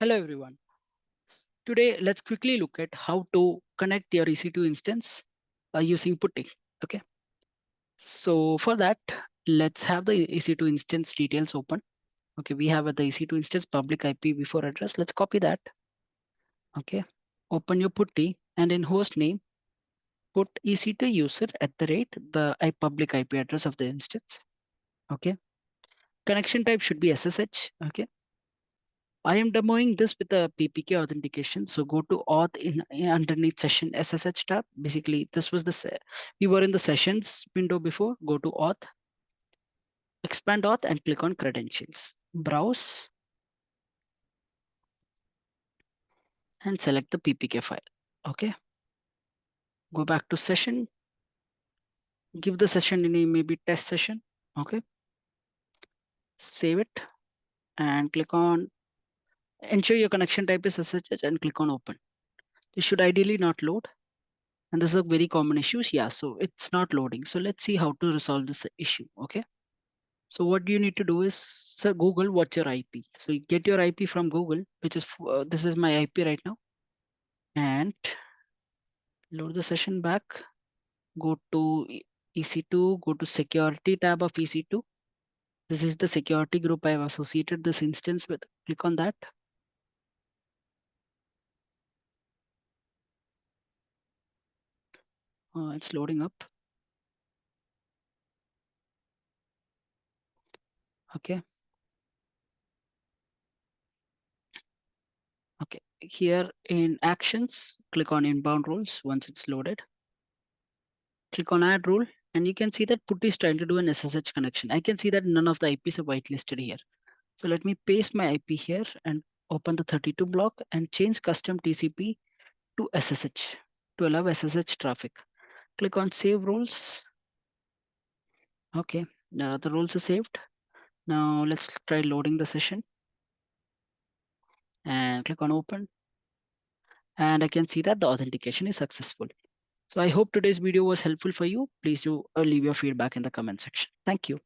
Hello everyone. Today let's quickly look at how to connect your EC2 instance using Putty. Okay. So for that, let's have the EC2 instance details open. Okay, we have the EC2 instance public IP before address. Let's copy that. Okay. Open your Putty and in host name, put EC2 user at the rate the public IP address of the instance. Okay. Connection type should be SSH. Okay. I am demoing this with a PPK authentication. So go to auth in underneath session SSH tab. Basically, this was we were in the sessions window before. Go to auth, expand auth, and click on credentials. Browse and select the PPK file. Okay. Go back to session. Give the session name maybe test session. Okay. Save it and click on ensure your connection type is SSH and click on open. This should ideally not load. And this is a very common issue. Yeah, so it's not loading. So let's see how to resolve this issue. Okay. So what you need to do is Google what's your IP. So you get your IP from Google, which is this is my IP right now, and load the session back. Go to EC2. Go to security tab of EC2. This is the security group I have associated this instance with. Click on that. It's loading up. Okay. Okay. Here in actions, click on inbound rules once it's loaded. Click on add rule and you can see that Putty is trying to do an SSH connection. I can see that none of the IPs are whitelisted here. So let me paste my IP here and open the 32 block and change custom TCP to SSH to allow SSH traffic. Click on save rules. Okay, now the rules are saved. Now let's try loading the session and click on open. And I can see that the authentication is successful. So I hope today's video was helpful for you. Please do leave your feedback in the comment section. Thank you.